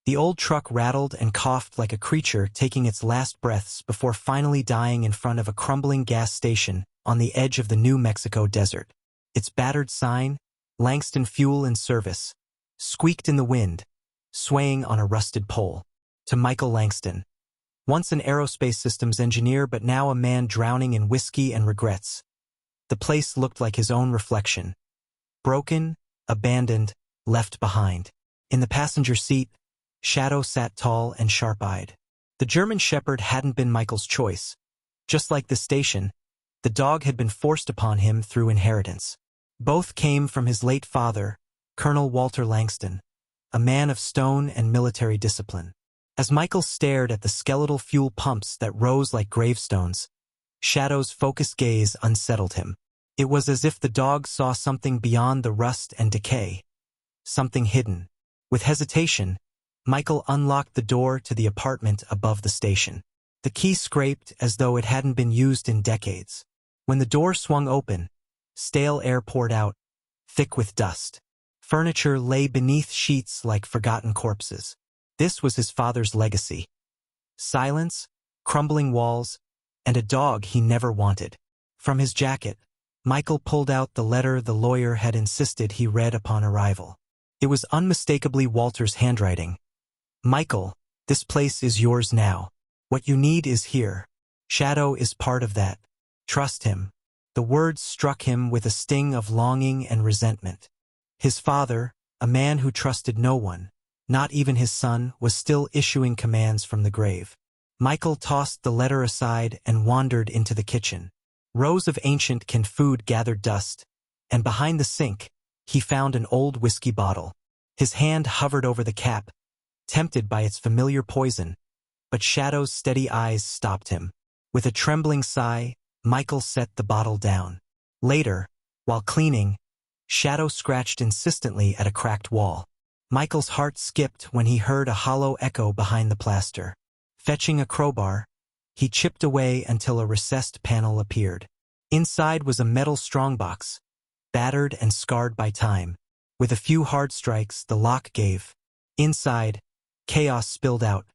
The old truck rattled and coughed like a creature taking its last breaths before finally dying in front of a crumbling gas station on the edge of the New Mexico desert. Its battered sign, Langston Fuel in Service, squeaked in the wind, swaying on a rusted pole. To Michael Langston, once an aerospace systems engineer but now a man drowning in whiskey and regrets. The place looked like his own reflection. Broken, abandoned, left behind. In the passenger seat, Shadow sat tall and sharp-eyed. The German Shepherd hadn't been Michael's choice. Just like the station, the dog had been forced upon him through inheritance. Both came from his late father, Colonel Walter Langston, a man of stone and military discipline. As Michael stared at the skeletal fuel pumps that rose like gravestones, Shadow's focused gaze unsettled him. It was as if the dog saw something beyond the rust and decay. Something hidden. With hesitation, Michael unlocked the door to the apartment above the station. The key scraped as though it hadn't been used in decades. When the door swung open, stale air poured out, thick with dust. Furniture lay beneath sheets like forgotten corpses. This was his father's legacy. Silence, crumbling walls, and a dog he never wanted. From his jacket, Michael pulled out the letter the lawyer had insisted he read upon arrival. It was unmistakably Walter's handwriting. Michael, this place is yours now. What you need is here. Shadow is part of that. Trust him. The words struck him with a sting of longing and resentment. His father, a man who trusted no one, not even his son, was still issuing commands from the grave. Michael tossed the letter aside and wandered into the kitchen. Rows of ancient canned food gathered dust, and behind the sink, he found an old whiskey bottle. His hand hovered over the cap, tempted by its familiar poison, but Shadow's steady eyes stopped him. With a trembling sigh, Michael set the bottle down. Later, while cleaning, Shadow scratched insistently at a cracked wall. Michael's heart skipped when he heard a hollow echo behind the plaster. Fetching a crowbar, he chipped away until a recessed panel appeared. Inside was a metal strongbox, battered and scarred by time. With a few hard strikes, the lock gave. Inside, chaos spilled out.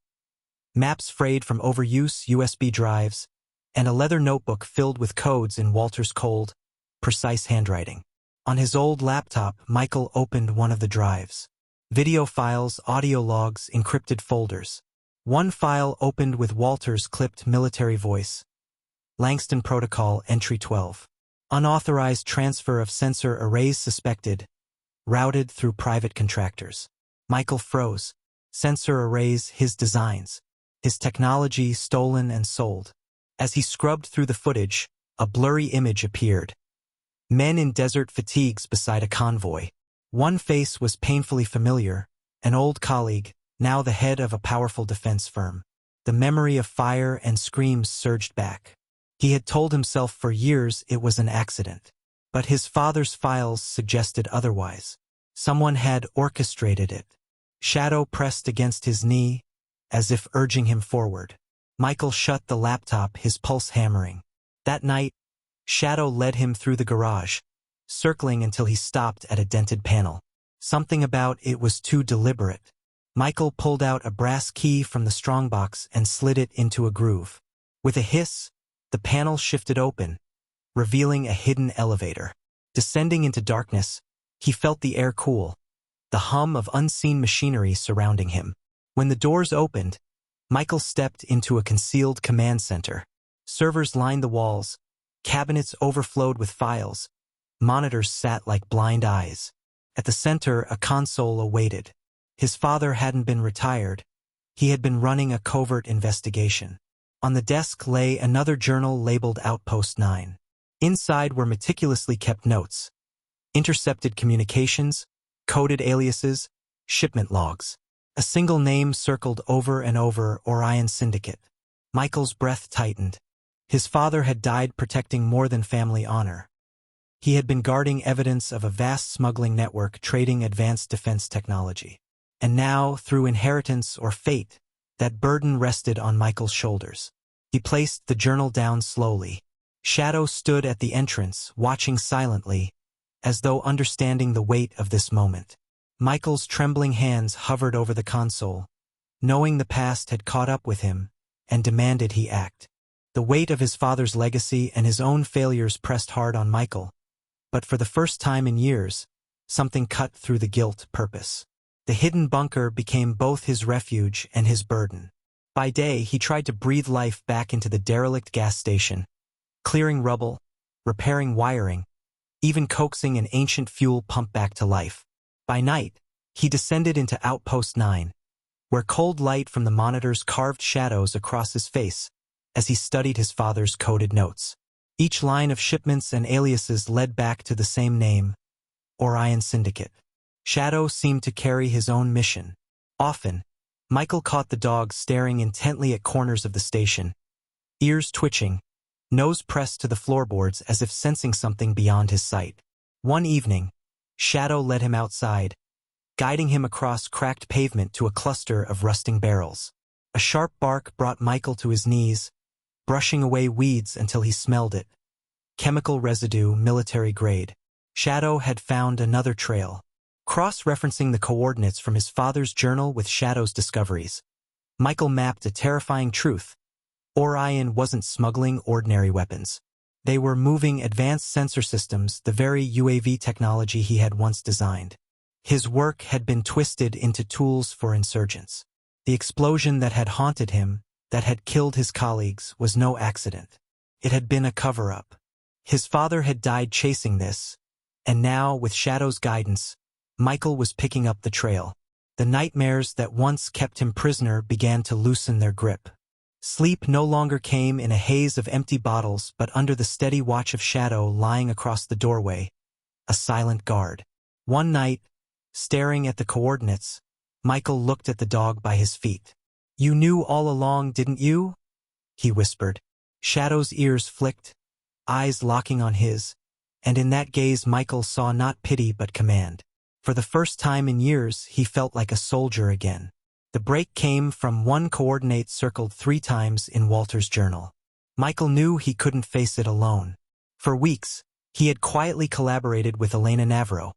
Maps frayed from overuse, USB drives, and a leather notebook filled with codes in Walter's cold, precise handwriting. On his old laptop, Michael opened one of the drives. Video files, audio logs, encrypted folders. One file opened with Walter's clipped military voice. Langston Protocol Entry 12. Unauthorized transfer of sensor arrays suspected. Routed through private contractors. Michael froze. Sensor arrays, his designs. His technology stolen and sold. As he scrubbed through the footage, a blurry image appeared. Men in desert fatigues beside a convoy. One face was painfully familiar, an old colleague, now the head of a powerful defense firm. The memory of fire and screams surged back. He had told himself for years it was an accident. But his father's files suggested otherwise. Someone had orchestrated it. Shadow pressed against his knee, as if urging him forward. Michael shut the laptop, his pulse hammering. That night, Shadow led him through the garage, circling until he stopped at a dented panel. Something about it was too deliberate. Michael pulled out a brass key from the strongbox and slid it into a groove. With a hiss, the panel shifted open, revealing a hidden elevator. Descending into darkness, he felt the air cool, the hum of unseen machinery surrounding him. When the doors opened, Michael stepped into a concealed command center. Servers lined the walls, cabinets overflowed with files, monitors sat like blind eyes. At the center, a console awaited. His father hadn't been retired. He had been running a covert investigation. On the desk lay another journal labeled Outpost 9. Inside were meticulously kept notes. Intercepted communications, coded aliases, shipment logs. A single name circled over and over: Orion Syndicate. Michael's breath tightened. His father had died protecting more than family honor. He had been guarding evidence of a vast smuggling network trading advanced defense technology. And now, through inheritance or fate, that burden rested on Michael's shoulders. He placed the journal down slowly. Shadow stood at the entrance, watching silently, as though understanding the weight of this moment. Michael's trembling hands hovered over the console, knowing the past had caught up with him and demanded he act. The weight of his father's legacy and his own failures pressed hard on Michael, but for the first time in years, something cut through the guilt purpose. The hidden bunker became both his refuge and his burden. By day, he tried to breathe life back into the derelict gas station, clearing rubble, repairing wiring, even coaxing an ancient fuel pump back to life. By night, he descended into Outpost 9, where cold light from the monitors carved shadows across his face as he studied his father's coded notes. Each line of shipments and aliases led back to the same name, Orion Syndicate. Shadow seemed to carry his own mission. Often, Michael caught the dog staring intently at corners of the station, ears twitching, nose pressed to the floorboards as if sensing something beyond his sight. One evening, Shadow led him outside, guiding him across cracked pavement to a cluster of rusting barrels. A sharp bark brought Michael to his knees, brushing away weeds until he smelled it. Chemical residue, military grade. Shadow had found another trail. Cross-referencing the coordinates from his father's journal with Shadow's discoveries, Michael mapped a terrifying truth. Orion wasn't smuggling ordinary weapons. They were moving advanced sensor systems, the very UAV technology he had once designed. His work had been twisted into tools for insurgents. The explosion that had haunted him, that had killed his colleagues, was no accident. It had been a cover-up. His father had died chasing this, and now, with Shadow's guidance, Michael was picking up the trail. The nightmares that once kept him prisoner began to loosen their grip. Sleep no longer came in a haze of empty bottles but under the steady watch of Shadow lying across the doorway, a silent guard. One night, staring at the coordinates, Michael looked at the dog by his feet. "You knew all along, didn't you?" he whispered. Shadow's ears flicked, eyes locking on his, and in that gaze Michael saw not pity but command. For the first time in years, he felt like a soldier again. The break came from one coordinate circled 3 times in Walter's journal. Michael knew he couldn't face it alone. For weeks, he had quietly collaborated with Elena Navarro,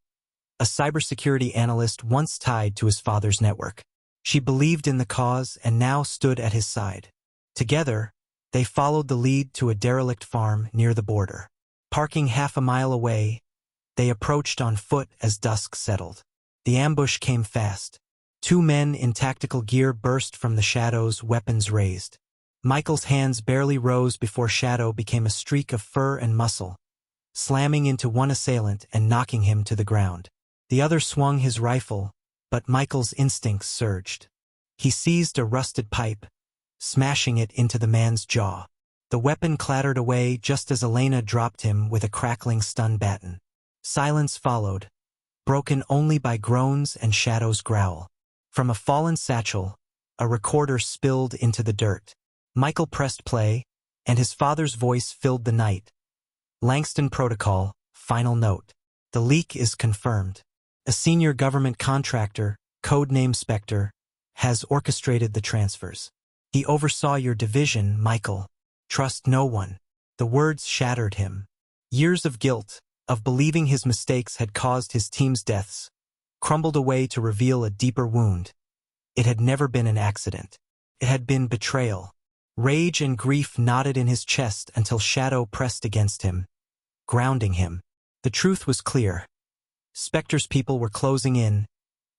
a cybersecurity analyst once tied to his father's network. She believed in the cause and now stood at his side. Together, they followed the lead to a derelict farm near the border. Parking half a mile away, they approached on foot as dusk settled. The ambush came fast. 2 men in tactical gear burst from the shadows, weapons raised. Michael's hands barely rose before Shadow became a streak of fur and muscle, slamming into one assailant and knocking him to the ground. The other swung his rifle, but Michael's instincts surged. He seized a rusted pipe, smashing it into the man's jaw. The weapon clattered away just as Elena dropped him with a crackling stun baton. Silence followed, broken only by groans and Shadow's growl. From a fallen satchel, a recorder spilled into the dirt. Michael pressed play, and his father's voice filled the night. "Langston Protocol, final note. The leak is confirmed. A senior government contractor, codename Spectre, has orchestrated the transfers. He oversaw your division, Michael. Trust no one." The words shattered him. Years of guilt, of believing his mistakes had caused his team's deaths, crumbled away to reveal a deeper wound. It had never been an accident. It had been betrayal. Rage and grief knotted in his chest until Shadow pressed against him, grounding him. The truth was clear. Spectre's people were closing in,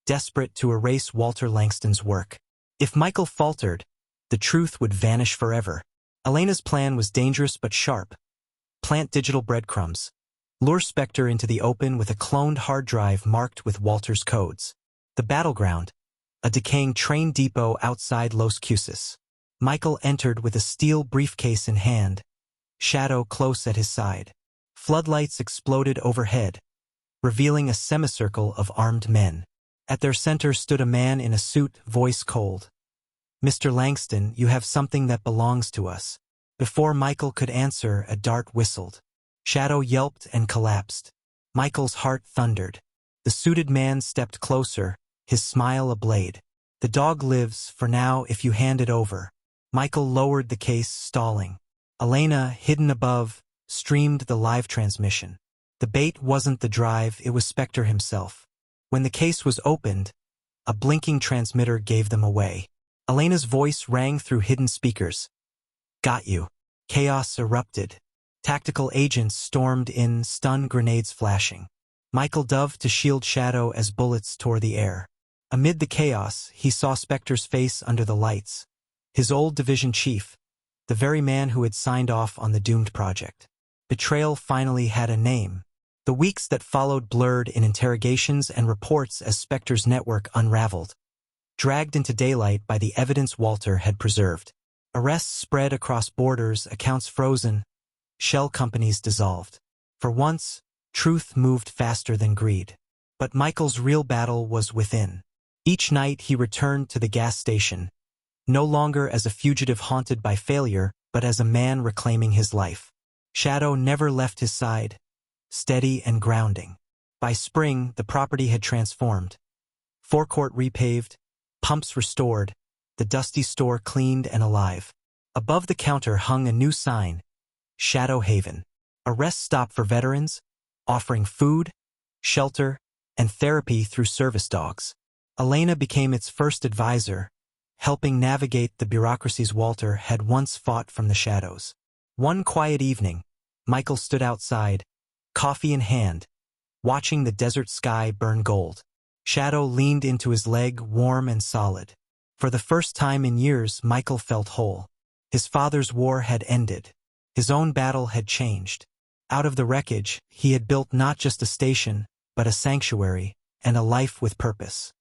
desperate to erase Walter Langston's work. If Michael faltered, the truth would vanish forever. Elena's plan was dangerous but sharp. Plant digital breadcrumbs. Lure Spectre into the open with a cloned hard drive marked with Walter's codes. The battleground, a decaying train depot outside Los Cusis. Michael entered with a steel briefcase in hand, Shadow close at his side. Floodlights exploded overhead, revealing a semicircle of armed men. At their center stood a man in a suit, voice cold. "Mr. Langston, you have something that belongs to us." Before Michael could answer, a dart whistled. Shadow yelped and collapsed. Michael's heart thundered. The suited man stepped closer, his smile a blade. "The dog lives, for now, if you hand it over." Michael lowered the case, stalling. Elena, hidden above, streamed the live transmission. The bait wasn't the drive, it was Spectre himself. When the case was opened, a blinking transmitter gave them away. Elena's voice rang through hidden speakers. Got you. Chaos erupted. Tactical agents stormed in, stun grenades flashing. Michael dove to shield Shadow as bullets tore the air. Amid the chaos, he saw Spectre's face under the lights. His old division chief, the very man who had signed off on the doomed project. Betrayal finally had a name. The weeks that followed blurred in interrogations and reports as Spectre's network unraveled. Dragged into daylight by the evidence Walter had preserved. Arrests spread across borders, accounts frozen, shell companies dissolved. For once, truth moved faster than greed. But Michael's real battle was within. Each night he returned to the gas station, no longer as a fugitive haunted by failure, but as a man reclaiming his life. Shadow never left his side, steady and grounding. By spring, the property had transformed. Forecourt repaved, pumps restored, the dusty store cleaned and alive. Above the counter hung a new sign, Shadow Haven, a rest stop for veterans, offering food, shelter, and therapy through service dogs. Elena became its first advisor, helping navigate the bureaucracies Walter had once fought from the shadows. One quiet evening, Michael stood outside, coffee in hand, watching the desert sky burn gold. Shadow leaned into his leg, warm and solid. For the first time in years, Michael felt whole. His father's war had ended. His own battle had changed. Out of the wreckage, he had built not just a station, but a sanctuary, and a life with purpose.